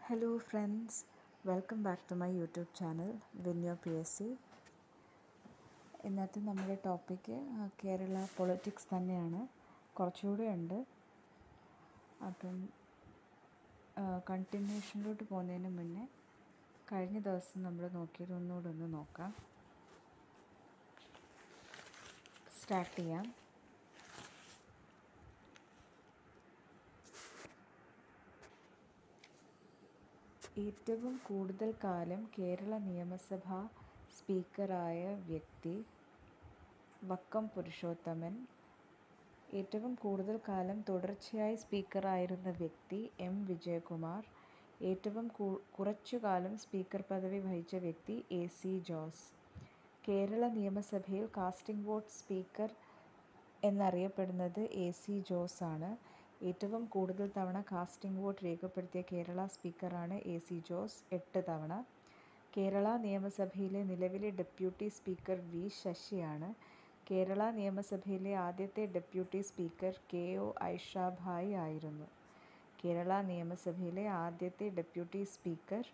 Hello friends, welcome back to my YouTube channel വിന്യോ PSC. ഇന്നത്തെ നമ്മുടെ ടോപ്പിക്ക് കേരള പൊളിറ്റിക്സ് തന്നെയാണ്. കുറച്ചുകൂടെ ഉണ്ട്. അപ്പം കണ്ടിന്യൂഷനിലോട്ട് പോകുന്നതിന് മുന്നേ കഴിഞ്ഞ ദിവസം നമ്മൾ നോക്കിയത് ഒന്നുകൂടെ നോക്കാം. സ്റ്റാർട്ട് ചെയ്യാം. ഏറ്റവും കൂടുതൽ കാലം കേരള നിയമസഭാ സ്പീക്കറായ വ്യക്തി വക്കം പുരുഷോത്തമൻ. ഏറ്റവും കൂടുതൽ കാലം തുടർച്ചയായി സ്പീക്കറായിരുന്ന വ്യക്തി M. വിജയകുമാർ. ഏറ്റവും കുറച്ചു കാലം സ്പീക്കർ പദവി വഹിച്ച വ്യക്തി AC ജോസ്. കേരള നിയമസഭയിൽ കാസ്റ്റിംഗ് വോട്ട് സ്പീക്കർ എന്നറിയപ്പെടുന്നത് AC ജോസ് ആണ്. ഏറ്റവും കൂടുതൽ തവണ കാസ്റ്റിംഗ് വോട്ട് രേഖപ്പെടുത്തിയ കേരള സ്പീക്കറാണ് AC ജോസ്, 8 തവണ. കേരള നിയമസഭയിലെ നിലവിലെ ഡെപ്യൂട്ടി സ്പീക്കർ V. ശശിയാണ്. കേരള നിയമസഭയിലെ ആദ്യത്തെ ഡെപ്യൂട്ടി സ്പീക്കർ KO ഐഷാഭായ് ആയിരുന്നു. കേരള നിയമസഭയിലെ ആദ്യത്തെ ഡെപ്യൂട്ടി സ്പീക്കർ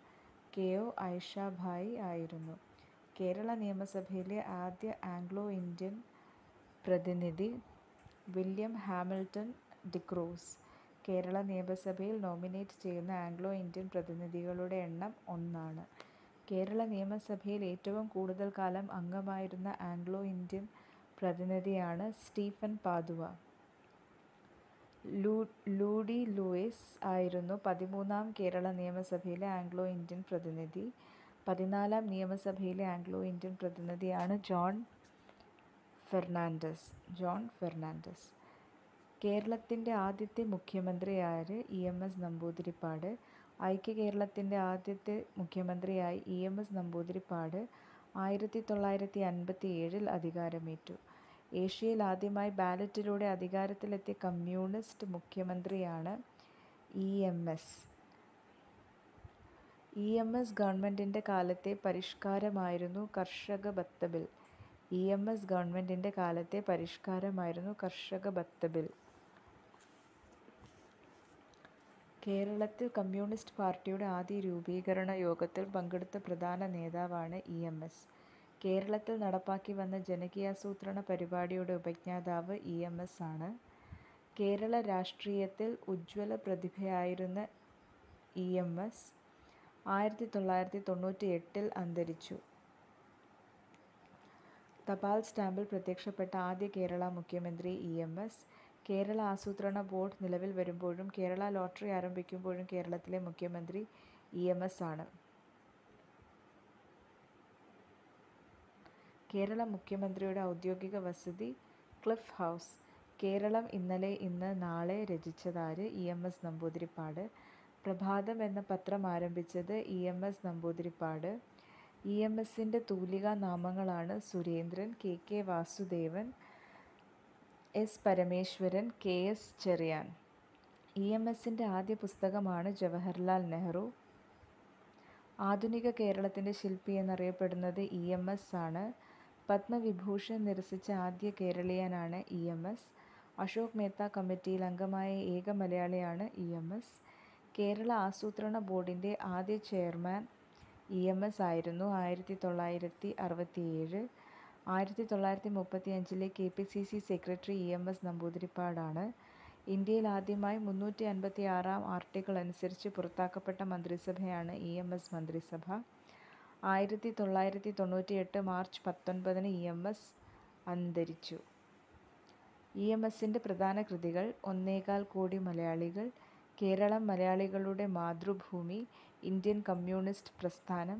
KO ഐഷാഭായ് ആയിരുന്നു. കേരള നിയമസഭയിലെ ആദ്യ ആംഗ്ലോ ഇന്ത്യൻ പ്രതിനിധി വില്യം ഹാമിൽട്ടൺ ഡിക്രൂസ്. കേരള നിയമസഭയിൽ നോമിനേറ്റ് ചെയ്യുന്ന ആംഗ്ലോ ഇന്ത്യൻ പ്രതിനിധികളുടെ എണ്ണം 1. കേരള നിയമസഭയിൽ ഏറ്റവും കൂടുതൽ കാലം അംഗമായിരുന്ന ആംഗ്ലോ ഇന്ത്യൻ പ്രതിനിധിയാണ് സ്റ്റീഫൻ പാദുവ. ലൂഡി ലൂയിസ് ആയിരുന്നു 13ാം കേരള നിയമസഭയിലെ ആംഗ്ലോ ഇന്ത്യൻ പ്രതിനിധി. 14ാം നിയമസഭയിലെ ആംഗ്ലോ ഇന്ത്യൻ പ്രതിനിധിയാണ് ജോൺ ഫെർണാണ്ടസ്. കേരളത്തിൻ്റെ ആദ്യത്തെ മുഖ്യമന്ത്രി ആര്? EMS നമ്പൂതിരിപ്പാട്. ഐക്യ കേരളത്തിൻ്റെ ആദ്യത്തെ മുഖ്യമന്ത്രിയായി EMS നമ്പൂതിരിപ്പാട് 1957 അധികാരമേറ്റു. ഏഷ്യയിൽ ആദ്യമായി ബാലറ്റിലൂടെ അധികാരത്തിലെത്തിയ കമ്മ്യൂണിസ്റ്റ് മുഖ്യമന്ത്രിയാണ് EMS ഗവൺമെൻറ്റിൻ്റെ കാലത്തെ പരിഷ്കാരമായിരുന്നു കർഷക ബത്ത ബിൽ. EMS ഗവൺമെൻറ്റിൻ്റെ കാലത്തെ പരിഷ്കാരമായിരുന്നു കർഷക ബത്ത ബിൽ. കേരളത്തിൽ കമ്മ്യൂണിസ്റ്റ് പാർട്ടിയുടെ ആദ്യ രൂപീകരണ യോഗത്തിൽ പങ്കെടുത്ത പ്രധാന നേതാവാണ് EMS. കേരളത്തിൽ നടപ്പാക്കി വന്ന ജനകീയാസൂത്രണ പരിപാടിയുടെ ഉപജ്ഞാതാവ് EMS ആണ്. കേരള രാഷ്ട്രീയത്തിൽ ഉജ്ജ്വല പ്രതിഭയായിരുന്ന EMS 1998 അന്തരിച്ചു. തപാൽ സ്റ്റാമ്പിൽ പ്രത്യക്ഷപ്പെട്ട ആദ്യ കേരള മുഖ്യമന്ത്രി EMS. കേരള ആസൂത്രണ ബോർഡ് നിലവിൽ വരുമ്പോഴും കേരള ലോട്ടറി ആരംഭിക്കുമ്പോഴും കേരളത്തിലെ മുഖ്യമന്ത്രി EMS ആണ്. കേരള മുഖ്യമന്ത്രിയുടെ ഔദ്യോഗിക വസതി ക്ലിഫ് ഹൗസ്. കേരളം ഇന്നലെ ഇന്ന് നാളെ രചിച്ചതാര്? EMS നമ്പൂതിരിപ്പാട്. പ്രഭാതം എന്ന പത്രം ആരംഭിച്ചത് EMS Namboodiripad. EMSൻ്റെ തൂലികാ നാമങ്ങളാണ് Surendran, KK Vasudevan, S. Parameswaran, KS Cherian. EMSൻ്റെ ആദ്യ പുസ്തകമാണ് ജവഹർലാൽ നെഹ്റു. ആധുനിക കേരളത്തിൻ്റെ ശില്പി എന്നറിയപ്പെടുന്നത് EMS ആണ്. പത്മവിഭൂഷൺ നിരസിച്ച ആദ്യ കേരളീയനാണ് EMS. അശോക് മേത്ത കമ്മിറ്റിയിൽ അംഗമായ ഏക മലയാളിയാണ് EMS. കേരള ആസൂത്രണ ബോർഡിൻ്റെ ആദ്യ ചെയർമാൻ EMS ആയിരുന്നു. 1967. 1935 KPCC സെക്രട്ടറി EMS നമ്പൂതിരിപ്പാടാണ്. ഇന്ത്യയിൽ ആദ്യമായി 356 ആർട്ടിക്കിൾ അനുസരിച്ച് പുറത്താക്കപ്പെട്ട മന്ത്രിസഭയാണ് EMS മന്ത്രിസഭ. 1998 മാർച്ച് 19 EMS അന്തരിച്ചു. EMSൻ്റെ പ്രധാന കൃതികൾ: 1.25 കോടി മലയാളികൾ, കേരളം മലയാളികളുടെ മാതൃഭൂമി, ഇന്ത്യൻ കമ്മ്യൂണിസ്റ്റ് പ്രസ്ഥാനം,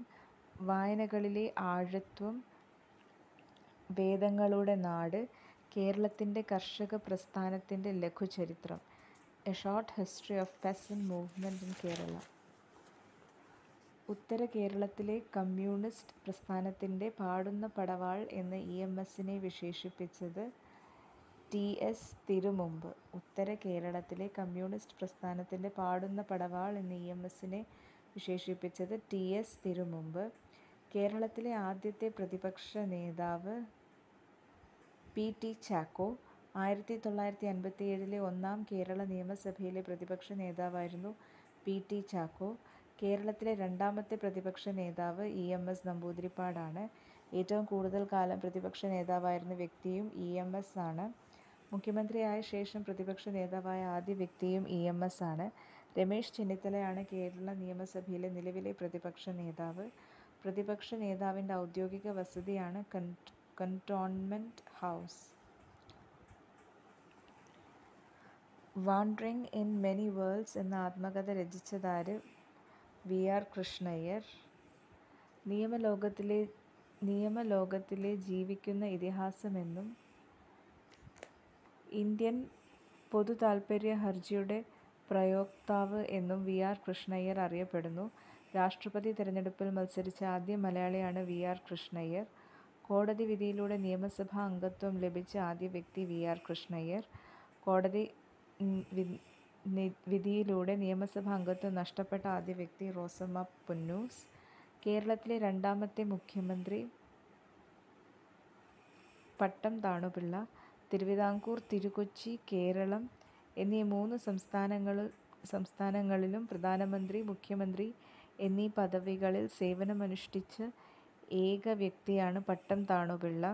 വായനകളിലെ ആഴത്വം, വേദങ്ങളുടെ നാട്, കേരളത്തിൻ്റെ കർഷക പ്രസ്ഥാനത്തിൻ്റെ ലഘുചരിത്രം, a short history of peasant movement in Kerala. ഉത്തര കേരളത്തിലെ കമ്മ്യൂണിസ്റ്റ് പ്രസ്ഥാനത്തിൻ്റെ പാടുന്ന പടവാൾ എന്ന് EMSനെ വിശേഷിപ്പിച്ചത് TS തിരുമുമ്പ്. ഉത്തര കേരളത്തിലെ കമ്മ്യൂണിസ്റ്റ് പ്രസ്ഥാനത്തിൻ്റെ പാടുന്ന പടവാൾ എന്ന് EMSനെ വിശേഷിപ്പിച്ചത് TS തിരുമുമ്പ്. കേരളത്തിലെ ആദ്യത്തെ പ്രതിപക്ഷ നേതാവ് PT ചാക്കോ. 1957 1ാം കേരള നിയമസഭയിലെ പ്രതിപക്ഷ നേതാവായിരുന്നു PT ചാക്കോ. കേരളത്തിലെ രണ്ടാമത്തെ പ്രതിപക്ഷ നേതാവ് EMS നമ്പൂതിരിപ്പാടാണ്. ഏറ്റവും കൂടുതൽ കാലം പ്രതിപക്ഷ നേതാവായിരുന്ന വ്യക്തിയും EMS ആണ്. മുഖ്യമന്ത്രിയായ ശേഷം പ്രതിപക്ഷ നേതാവായ ആദ്യ വ്യക്തിയും EMS ആണ്. രമേശ് ചെന്നിത്തലയാണ് കേരള നിയമസഭയിലെ നിലവിലെ പ്രതിപക്ഷ നേതാവ്. പ്രതിപക്ഷ നേതാവിൻ്റെ ഔദ്യോഗിക വസതിയാണ് cantonment house. Wandering in many worlds എന്ന ആത്മകഥ രചിച്ചതാര്? VR കൃഷ്ണയ്യർ. നിയമലോകത്തിലെ ജീവിക്കുന്ന ഇതിഹാസമെന്നും ഇന്ത്യൻ പൊതുതാൽപര്യ ഹർജിയുടെ പ്രയോക്താവ് എന്നും VR കൃഷ്ണയ്യർ അറിയപ്പെടുന്നു. രാഷ്ട്രപതി തെരഞ്ഞെടുപ്പിൽ മത്സരിച്ച ആദ്യ മലയാളിയാണ് VR കൃഷ്ണയ്യർ. കോടതി വിധിയിലൂടെ നിയമസഭാ അംഗത്വം ലഭിച്ച ആദ്യ വ്യക്തി VR കൃഷ്ണയ്യർ. കോടതി വിധിയിലൂടെ നിയമസഭാ അംഗത്വം നഷ്ടപ്പെട്ട ആദ്യ വ്യക്തി റോസമ്മ പുന്നൂസ്. കേരളത്തിലെ രണ്ടാമത്തെ മുഖ്യമന്ത്രി പട്ടം താണുപിള്ള. തിരുവിതാംകൂർ, തിരുക്കൊച്ചി, കേരളം എന്നീ 3 സംസ്ഥാനങ്ങളിലും പ്രധാനമന്ത്രി, മുഖ്യമന്ത്രി എന്നീ പദവികളിൽ സേവനമനുഷ്ഠിച്ച ഏക വ്യക്തിയാണ് പട്ടം താണുപിള്ള.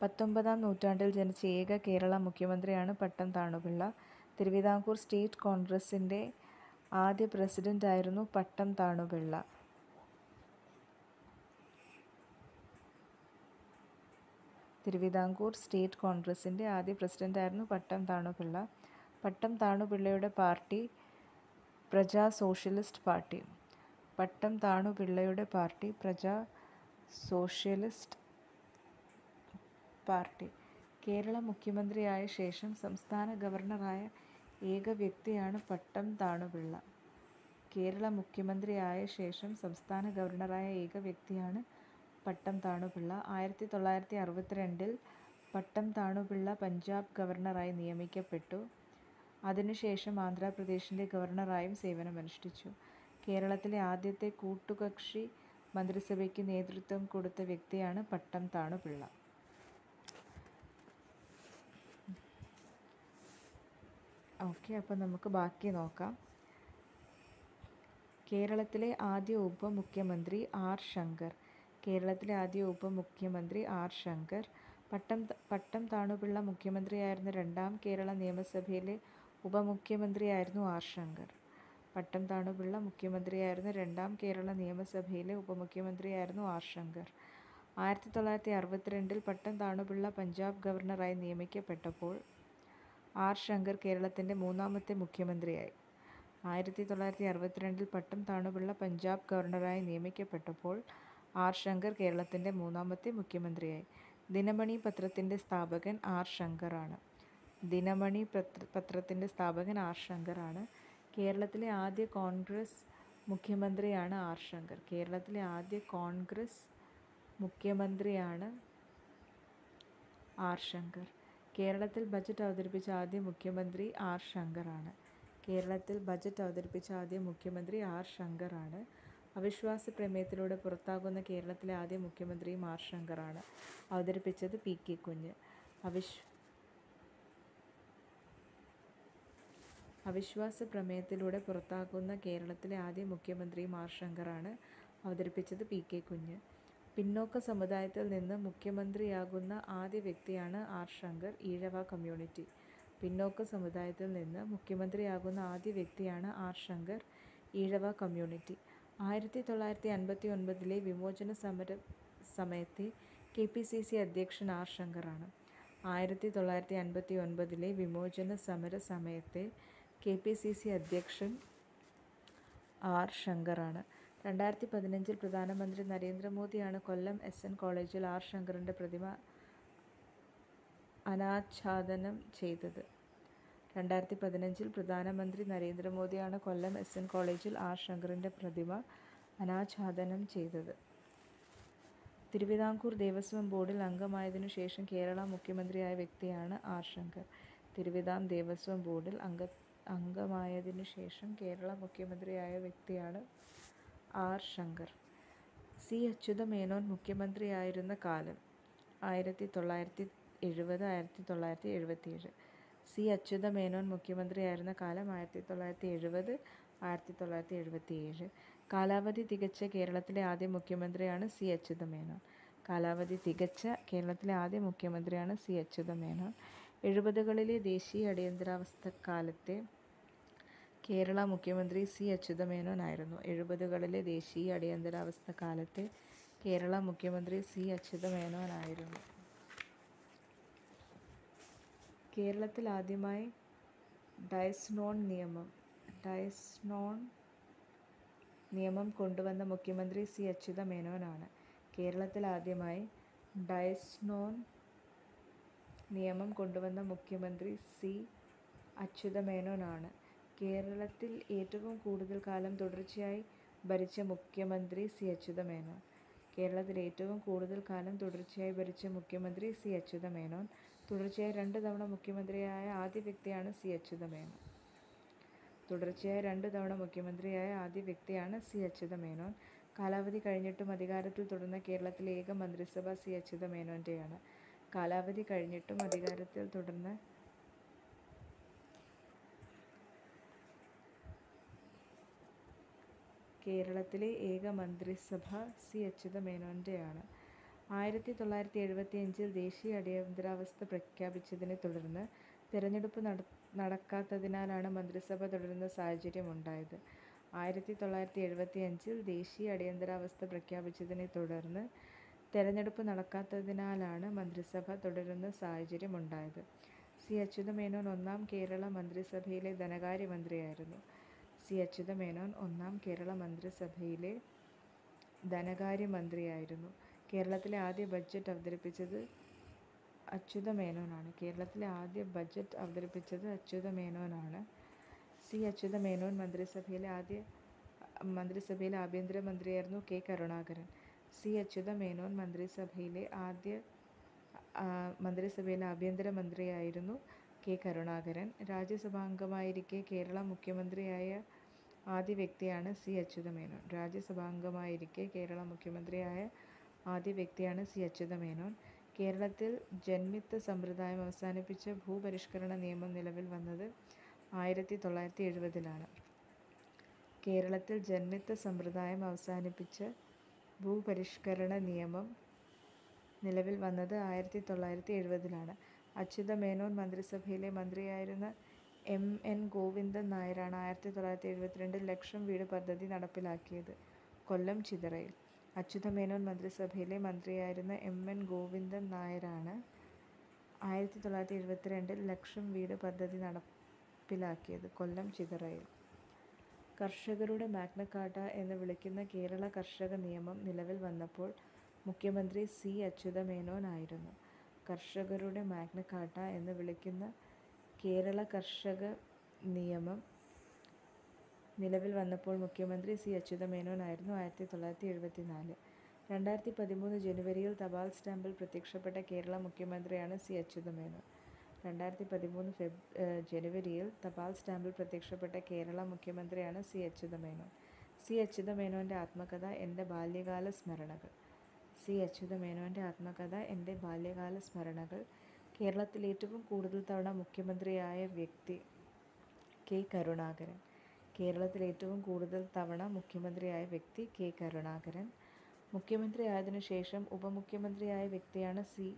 19-ാം നൂറ്റാണ്ടിൽ ജനിച്ച ഏക കേരള മുഖ്യമന്ത്രിയാണ് പട്ടം താണുപിള്ള. തിരുവിതാംകൂർ സ്റ്റേറ്റ് കോൺഗ്രസിൻ്റെ ആദ്യ പ്രസിഡന്റായിരുന്നു പട്ടം താണുപിള്ള. പട്ടം താണുപിള്ളയുടെ party Praja socialist party. Kerala മുഖ്യമന്ത്രിയായ ശേഷം സംസ്ഥാന ഗവർണറായ ഏക വ്യക്തിയാണ് പട്ടം താണുപിള്ള. 1962-ൽ പട്ടം താണുപിള്ള പഞ്ചാബ് ഗവർണറായി നിയമിക്കപ്പെട്ടു. അതിനുശേഷം ആന്ധ്രാപ്രദേശിൻ്റെ ഗവർണറായും സേവനമനുഷ്ഠിച്ചു. കേരളത്തിലെ ആദ്യത്തെ കൂട്ടുകക്ഷി മന്ത്രിസഭയ്ക്ക് നേതൃത്വം കൊടുത്ത വ്യക്തിയാണ് പട്ടം താണുപിള്ള. അപ്പോൾ നമുക്ക് ബാക്കി നോക്കാം. കേരളത്തിലെ ആദ്യ ഉപമുഖ്യമന്ത്രി R. ശങ്കർ. പട്ടം താണുപിള്ള മുഖ്യമന്ത്രിയായിരുന്ന രണ്ടാം കേരള നിയമസഭയിലെ ഉപമുഖ്യമന്ത്രിയായിരുന്നു R. ശങ്കർ. 1962-ൽ പട്ടം താണുപിള്ള പഞ്ചാബ് ഗവർണറായി നിയമിക്കപ്പെട്ടപ്പോൾ R. ശങ്കർ കേരളത്തിൻ്റെ മൂന്നാമത്തെ മുഖ്യമന്ത്രിയായി. 1962-ൽ പട്ടം താണുപിള്ള പഞ്ചാബ് ഗവർണറായി നിയമിക്കപ്പെട്ടപ്പോൾ R. ശങ്കർ കേരളത്തിൻ്റെ മൂന്നാമത്തെ മുഖ്യമന്ത്രിയായി. ദിനമണി പത്രത്തിൻ്റെ സ്ഥാപകൻ R. ശങ്കറാണ്. കേരളത്തിലെ ആദ്യ കോൺഗ്രസ് മുഖ്യമന്ത്രിയാണ് R. ശങ്കർ. കേരളത്തിൽ ബജറ്റ് അവതരിപ്പിച്ച ആദ്യ മുഖ്യമന്ത്രി R. ശങ്കറാണ്. അവിശ്വാസ പ്രമേയത്തിലൂടെ പുറത്താകുന്ന കേരളത്തിലെ ആദ്യ മുഖ്യമന്ത്രിയും R. ശങ്കറാണ്. അവതരിപ്പിച്ചത് P.K. കുഞ്ഞ്. അവിശ്വാസ പ്രമേയത്തിലൂടെ പുറത്താകുന്ന കേരളത്തിലെ ആദ്യ മുഖ്യമന്ത്രിയും R. ശങ്കറാണ്. അവതരിപ്പിച്ചത് P.K. കുഞ്ഞ്. പിന്നോക്ക സമുദായത്തിൽ നിന്ന് മുഖ്യമന്ത്രിയാകുന്ന ആദ്യ വ്യക്തിയാണ് R. ശങ്കർ. ഈഴവ കമ്മ്യൂണിറ്റി. പിന്നോക്ക സമുദായത്തിൽ നിന്ന് മുഖ്യമന്ത്രിയാകുന്ന ആദ്യ വ്യക്തിയാണ് R. ശങ്കർ. ഈഴവ കമ്മ്യൂണിറ്റി. 1959-ലെ വിമോചന സമരസമയത്തെ KPCC അധ്യക്ഷൻ R. ശങ്കറാണ്. 1959-ലെ വിമോചന സമരസമയത്തെ KPCC അധ്യക്ഷൻ R. ശങ്കറാണ്. 2015-ൽ പ്രധാനമന്ത്രി നരേന്ദ്രമോദിയാണ് കൊല്ലം SN കോളേജിൽ R. ശങ്കറിൻ്റെ പ്രതിമ അനാച്ഛാദനം ചെയ്തത്. 2015-ൽ പ്രധാനമന്ത്രി നരേന്ദ്രമോദിയാണ് കൊല്ലം SN കോളേജിൽ R. ശങ്കറിൻ്റെ പ്രതിമ അനാച്ഛാദനം ചെയ്തത്. തിരുവിതാംകൂർ ദേവസ്വം ബോർഡിൽ അംഗമായതിനു ശേഷം കേരള മുഖ്യമന്ത്രിയായ വ്യക്തിയാണ് R. ശങ്കർ. തിരുവിതാം ദേവസ്വം ബോർഡിൽ അംഗമായതിനു ശേഷം കേരള മുഖ്യമന്ത്രിയായ വ്യക്തിയാണ് R. ശങ്കർ. C. അച്യുതമേനോൻ മുഖ്യമന്ത്രിയായിരുന്ന കാലം 1970-1977. സി അച്യുതമേനോൻ മുഖ്യമന്ത്രിയായിരുന്ന കാലം 1970 1977. കാലാവധി തികച്ച കേരളത്തിലെ ആദ്യ മുഖ്യമന്ത്രിയാണ് സി അച്യുതമേനോൻ. കാലാവധി തികച്ച കേരളത്തിലെ ആദ്യ മുഖ്യമന്ത്രിയാണ് സി അച്യുതമേനോൻ. 70കളിലെ ദേശീയ അടിയന്തരാവസ്ഥക്കാലത്തെ കേരള മുഖ്യമന്ത്രി സി അച്യുതമേനോൻ ആയിരുന്നു. 70കളിലെ ദേശീയ അടിയന്തരാവസ്ഥക്കാലത്തെ കേരള മുഖ്യമന്ത്രി സി അച്യുതമേനോൻ ആയിരുന്നു. കേരളത്തിൽ ആദ്യമായി ഡയസ് നോൺ നിയമം കൊണ്ടുവന്ന മുഖ്യമന്ത്രി സി അച്യുതമേനോനാണ്. കേരളത്തിൽ ആദ്യമായി ഡയസ് നോൺ നിയമം കൊണ്ടുവന്ന മുഖ്യമന്ത്രി സി അച്യുതമേനോനാണ്. കേരളത്തിൽ ഏറ്റവും കൂടുതൽ കാലം തുടർച്ചയായി ഭരിച്ച മുഖ്യമന്ത്രി സി അച്യുതമേനോൻ. കേരളത്തിൽ ഏറ്റവും കൂടുതൽ കാലം തുടർച്ചയായി ഭരിച്ച മുഖ്യമന്ത്രി സി അച്യുതമേനോൻ. തുടർച്ചയായി 2 തവണ മുഖ്യമന്ത്രിയായ ആദ്യ വ്യക്തിയാണ് സി അച്യുതമേനോൻ. തുടർച്ചയായി 2 തവണ മുഖ്യമന്ത്രിയായ ആദ്യ വ്യക്തിയാണ് സി അച്യുതമേനോൻ. കാലാവധി കഴിഞ്ഞിട്ടും അധികാരത്തിൽ തുടർന്ന കേരളത്തിലെ ഏക മന്ത്രിസഭ സി അച്യുതമേനോൻ്റെയാണ്. കാലാവധി കഴിഞ്ഞിട്ടും അധികാരത്തിൽ തുടർന്ന കേരളത്തിലെ ഏക മന്ത്രിസഭ സി അച്യുതമേനോൻ്റെയാണ്. 1975 ദേശീയ അടിയന്തരാവസ്ഥ പ്രഖ്യാപിച്ചതിനെ തുടർന്ന് തെരഞ്ഞെടുപ്പ് നടക്കാത്തതിനാലാണ് മന്ത്രിസഭ തുടരുന്ന സാഹചര്യമുണ്ടായത്. 1975 ദേശീയ അടിയന്തരാവസ്ഥ പ്രഖ്യാപിച്ചതിനെ തുടർന്ന് തെരഞ്ഞെടുപ്പ് നടക്കാത്തതിനാലാണ് മന്ത്രിസഭ തുടരുന്ന സാഹചര്യമുണ്ടായത്. സി അച്യുതമേനോൻ 1-ാം കേരള മന്ത്രിസഭയിലെ ധനകാര്യമന്ത്രിയായിരുന്നു. സി അച്യുതമേനോൻ 1-ാം കേരള മന്ത്രിസഭയിലെ ധനകാര്യമന്ത്രിയായിരുന്നു. കേരളത്തിലെ ആദ്യ ബഡ്ജറ്റ് അവതരിപ്പിച്ചത് അച്യുതമേനോനാണ്. കേരളത്തിലെ ആദ്യ ബഡ്ജറ്റ് അവതരിപ്പിച്ചത് അച്യുതമേനോനാണ്. സി അച്യുതമേനോൻ മന്ത്രിസഭയിലെ ആഭ്യന്തരമന്ത്രിയായിരുന്നു കെ കരുണാകരൻ. സി അച്യുതമേനോൻ മന്ത്രിസഭയിലെ ആഭ്യന്തരമന്ത്രിയായിരുന്നു കെ കരുണാകരൻ. രാജ്യസഭാംഗമായിരിക്കെ കേരള മുഖ്യമന്ത്രിയായ ആദ്യ വ്യക്തിയാണ് സി അച്യുതമേനോൻ. രാജ്യസഭാംഗമായിരിക്കെ കേരള മുഖ്യമന്ത്രിയായ ആദ്യ വ്യക്തിയാണ് സി അച്യുതമേനോൻ. കേരളത്തിൽ ജന്മിത്ത സമ്പ്രദായം അവസാനിപ്പിച്ച ഭൂപരിഷ്കരണ നിയമം നിലവിൽ വന്നത് 1970-ലാണ്. കേരളത്തിൽ ജന്മിത്ത സമ്പ്രദായം അവസാനിപ്പിച്ച ഭൂപരിഷ്കരണ നിയമം നിലവിൽ വന്നത് 1970-ലാണ്. അച്യുതമേനോൻ മന്ത്രിസഭയിലെ മന്ത്രിയായിരുന്ന എം. എൻ. ഗോവിന്ദൻ നായരാണ് 1972 ലക്ഷം വീട് പദ്ധതി നടപ്പിലാക്കിയത്. കൊല്ലം ചിതറയിൽ. അച്യുതമേനോൻ മന്ത്രിസഭയിലെ മന്ത്രിയായിരുന്ന എം. എൻ. ഗോവിന്ദൻ നായരാണ് 1972 ലക്ഷം വീട് പദ്ധതി നടപ്പിലാക്കിയത്. കൊല്ലം ചിതറയിൽ. കർഷകരുടെ മാഗ്ന കാർട്ട എന്ന് വിളിക്കുന്ന കേരള കർഷക നിയമം നിലവിൽ വന്നപ്പോൾ മുഖ്യമന്ത്രി സി അച്യുതമേനോൻ ആയിരുന്നു. കർഷകരുടെ മാഗ്ന കാർട്ട എന്ന് വിളിക്കുന്ന കേരള കർഷക നിയമം നിലവിൽ വന്നപ്പോൾ മുഖ്യമന്ത്രി സി അച്യുതമേനോൻ ആയിരുന്നു. 1974. 2013 ജനുവരിയിൽ തപാൽ സ്റ്റാമ്പിൽ പ്രത്യക്ഷപ്പെട്ട കേരള മുഖ്യമന്ത്രിയാണ് സി അച്യുതമേനോൻ. 2013 ജനുവരിയിൽ തപാൽ സ്റ്റാമ്പിൽ പ്രത്യക്ഷപ്പെട്ട കേരള മുഖ്യമന്ത്രിയാണ് സി അച്യുതമേനോൻ. സി അച്യുതമേനോൻ്റെ ആത്മകഥ എൻ്റെ ബാല്യകാല സ്മരണകൾ. സി അച്യുതമേനോൻ്റെ ആത്മകഥ എൻ്റെ ബാല്യകാല സ്മരണകൾ. കേരളത്തിൽ ഏറ്റവും കൂടുതൽ തവണ മുഖ്യമന്ത്രിയായ വ്യക്തി കെ കരുണാകരൻ. കേരളത്തിൽ ഏറ്റവും കൂടുതൽ തവണ മുഖ്യമന്ത്രിയായ വ്യക്തി കെ കരുണാകരൻ. മുഖ്യമന്ത്രിയായതിനു ശേഷം ഉപമുഖ്യമന്ത്രിയായ വ്യക്തിയാണ് സി.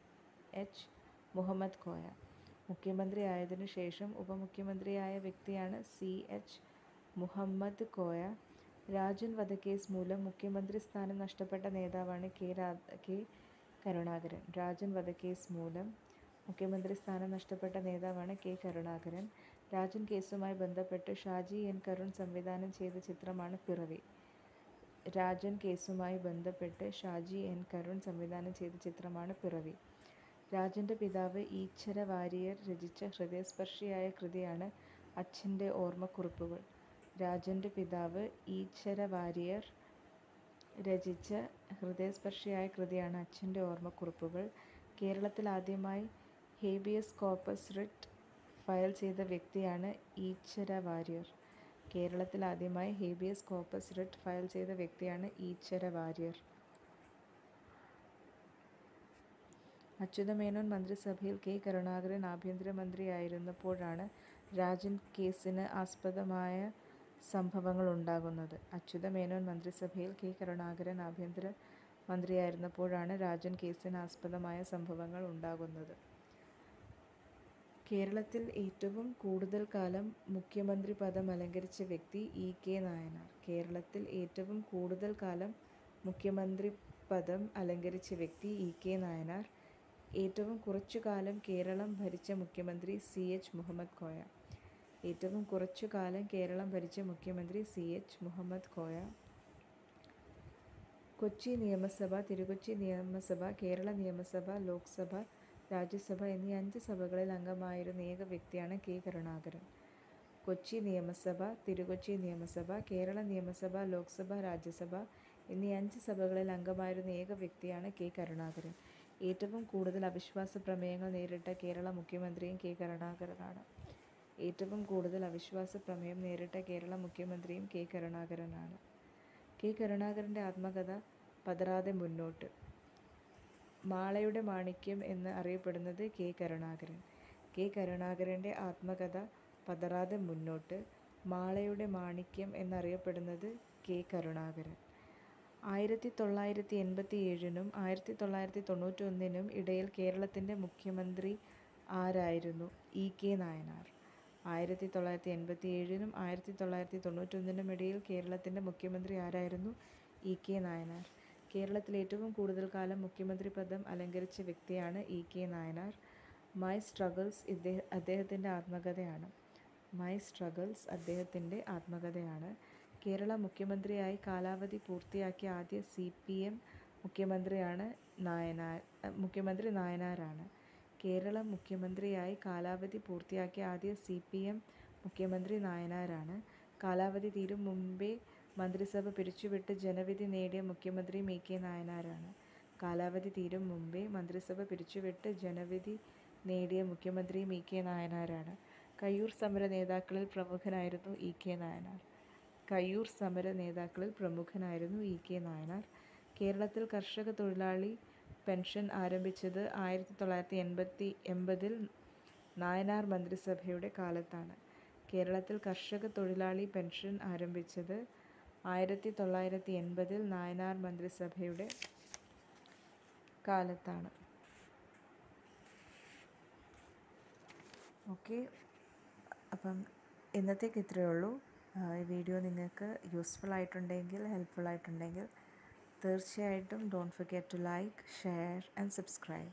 എച്ച്. മുഹമ്മദ് കോയ. മുഖ്യമന്ത്രിയായതിനു ശേഷം ഉപമുഖ്യമന്ത്രിയായ വ്യക്തിയാണ് സി. എച്ച്. മുഹമ്മദ് കോയ. രാജൻ വധക്കേസ് മൂലം മുഖ്യമന്ത്രി സ്ഥാനം നഷ്ടപ്പെട്ട നേതാവാണ് കെ. കരുണാകരൻ. രാജൻ വധക്കേസ് മൂലം മുഖ്യമന്ത്രി സ്ഥാനം നഷ്ടപ്പെട്ട നേതാവാണ് കെ. കരുണാകരൻ. രാജൻ കേസുമായി ബന്ധപ്പെട്ട് ഷാജി എൻ. കരുൺ സംവിധാനം ചെയ്ത ചിത്രമാണ് പിറവി. രാജൻ കേസുമായി ബന്ധപ്പെട്ട് ഷാജി എൻ. കരുൺ സംവിധാനം ചെയ്ത ചിത്രമാണ് പിറവി. രാജൻ്റെ പിതാവ് ഈച്ഛര വാരിയർ രചിച്ച ഹൃദയസ്പർശിയായ കൃതിയാണ് അച്ഛൻ്റെ ഓർമ്മക്കുറിപ്പുകൾ. രാജൻ്റെ പിതാവ് ഈച്ഛര വാരിയർ രചിച്ച ഹൃദയസ്പർശിയായ കൃതിയാണ് അച്ഛൻ്റെ ഓർമ്മക്കുറിപ്പുകൾ. കേരളത്തിൽ ആദ്യമായി ഹേബിയസ് കോർപ്പസ് റിട്ട് ഫയൽ ചെയ്ത വ്യക്തിയാണ് ഈച്ഛര വാരിയർ. കേരളത്തിൽ ആദ്യമായി ഹേബിയസ് കോർപ്പസ് റിട്ട് ഫയൽ ചെയ്ത വ്യക്തിയാണ് ഈച്ഛര വാരിയർ. അച്യുതമേനോൻ മന്ത്രിസഭയിൽ കെ. കരുണാകരൻ ആഭ്യന്തരമന്ത്രിയായിരുന്നപ്പോഴാണ് രാജൻ കേസിന് ആസ്പദമായ സംഭവങ്ങൾ ഉണ്ടാകുന്നത്. അച്യുതമേനോൻ മന്ത്രിസഭയിൽ കെ. കരുണാകരൻ ആഭ്യന്തരമന്ത്രിയായിരുന്നപ്പോഴാണ് രാജൻ കേസിന് ആസ്പദമായ സംഭവങ്ങൾ ഉണ്ടാകുന്നത്. കേരളത്തിൽ ഏറ്റവും കൂടുതൽ കാലം മുഖ്യമന്ത്രി പദം അലങ്കരിച്ച വ്യക്തി ഇ. കെ. നായനാർ. കേരളത്തിൽ ഏറ്റവും കൂടുതൽ കാലം മുഖ്യമന്ത്രി പദം അലങ്കരിച്ച വ്യക്തി ഇ. കെ. നായനാർ. ഏറ്റവും കുറച്ചു കാലം കേരളം ഭരിച്ച മുഖ്യമന്ത്രി സി. എച്ച്. മുഹമ്മദ് കോയ. ഏറ്റവും കുറച്ചു കാലം കേരളം ഭരിച്ച മുഖ്യമന്ത്രി സി. എച്ച്. മുഹമ്മദ് കോയ. കൊച്ചി നിയമസഭ, തിരുക്കൊച്ചി നിയമസഭ, കേരള നിയമസഭ, ലോക്സഭ, രാജ്യസഭ എന്നീ 5 സഭകളിൽ അംഗമായിരുന്ന ഏക വ്യക്തിയാണ് കെ. കരുണാകരൻ. കൊച്ചി നിയമസഭ, തിരുക്കൊച്ചി നിയമസഭ, കേരള നിയമസഭ, ലോക്സഭ, രാജ്യസഭ എന്നീ 5 സഭകളിൽ അംഗമായിരുന്ന ഏക വ്യക്തിയാണ് കെ. കരുണാകരൻ. ഏറ്റവും കൂടുതൽ അവിശ്വാസ പ്രമേയങ്ങൾ നേരിട്ട കേരള മുഖ്യമന്ത്രിയും കെ. കരുണാകരനാണ്. ഏറ്റവും കൂടുതൽ അവിശ്വാസ പ്രമേയം നേരിട്ട കേരള മുഖ്യമന്ത്രിയും കെ. കരുണാകരനാണ്. കെ. കരുണാകരൻ്റെ ആത്മകഥ പതറാതെ മുന്നോട്ട്. മാളയുടെ മാണിക്യം എന്ന് അറിയപ്പെടുന്നത് കെ. കരുണാകരൻ. കെ. കരുണാകരൻ്റെ ആത്മകഥ പതറാതെ മുന്നോട്ട്. മാളയുടെ മാണിക്യം എന്നറിയപ്പെടുന്നത് കെ. കരുണാകരൻ. 1987-നും 1991-നും ഇടയിൽ കേരളത്തിൻ്റെ മുഖ്യമന്ത്രി ആരായിരുന്നു? ഇ. കെ. നായനാർ. 1987-നും 1991-നും ഇടയിൽ കേരളത്തിൻ്റെ മുഖ്യമന്ത്രി ആരായിരുന്നു? ഇ. കെ. നായനാർ. കേരളത്തിൽ ഏറ്റവും കൂടുതൽ കാലം മുഖ്യമന്ത്രി പദം അലങ്കരിച്ച വ്യക്തിയാണ് E. K. Nayanar. My struggles അദ്ദേഹത്തിൻ്റെ ആത്മകഥയാണ്. മൈ സ്ട്രഗിൾസ് അദ്ദേഹത്തിൻ്റെ ആത്മകഥയാണ്. കേരള മുഖ്യമന്ത്രിയായി കാലാവധി പൂർത്തിയാക്കിയ ആദ്യ CPM മുഖ്യമന്ത്രി നായനാരാണ്. കേരള മുഖ്യമന്ത്രിയായി കാലാവധി പൂർത്തിയാക്കിയ ആദ്യ CPM മുഖ്യമന്ത്രി നായനാരാണ്. കാലാവധി തീരും മുമ്പേ മന്ത്രിസഭ പിരിച്ചുവിട്ട് ജനവിധി നേടിയ മുഖ്യമന്ത്രിയും ഇ. കെ. നായനാരാണ്. കാലാവധി തീരും മുമ്പേ മന്ത്രിസഭ പിരിച്ചുവിട്ട് ജനവിധി നേടിയ മുഖ്യമന്ത്രിയും ഇ. കെ. നായനാരാണ്. കയ്യൂർ സമര നേതാക്കളിൽ പ്രമുഖനായിരുന്നു ഇ. കെ. നായനാർ. കയ്യൂർ സമര നേതാക്കളിൽ പ്രമുഖനായിരുന്നു ഇ. കെ. നായനാർ. കേരളത്തിൽ കർഷക തൊഴിലാളി പെൻഷൻ ആരംഭിച്ചത് 1980-ൽ നായനാർ മന്ത്രിസഭയുടെ കാലത്താണ്. കേരളത്തിൽ കർഷക തൊഴിലാളി പെൻഷൻ ആരംഭിച്ചത് 1980-ൽ നായനാർ മന്ത്രിസഭയുടെ കാലത്താണ്. ഓക്കെ, അപ്പം ഇന്നത്തേക്ക് ഇത്രയേ ഉള്ളൂ. ഈ വീഡിയോ നിങ്ങൾക്ക് യൂസ്ഫുൾ ആയിട്ടുണ്ടെങ്കിൽ, ഹെൽപ്ഫുൾ ആയിട്ടുണ്ടെങ്കിൽ തീർച്ചയായിട്ടും don't forget to like, share and subscribe.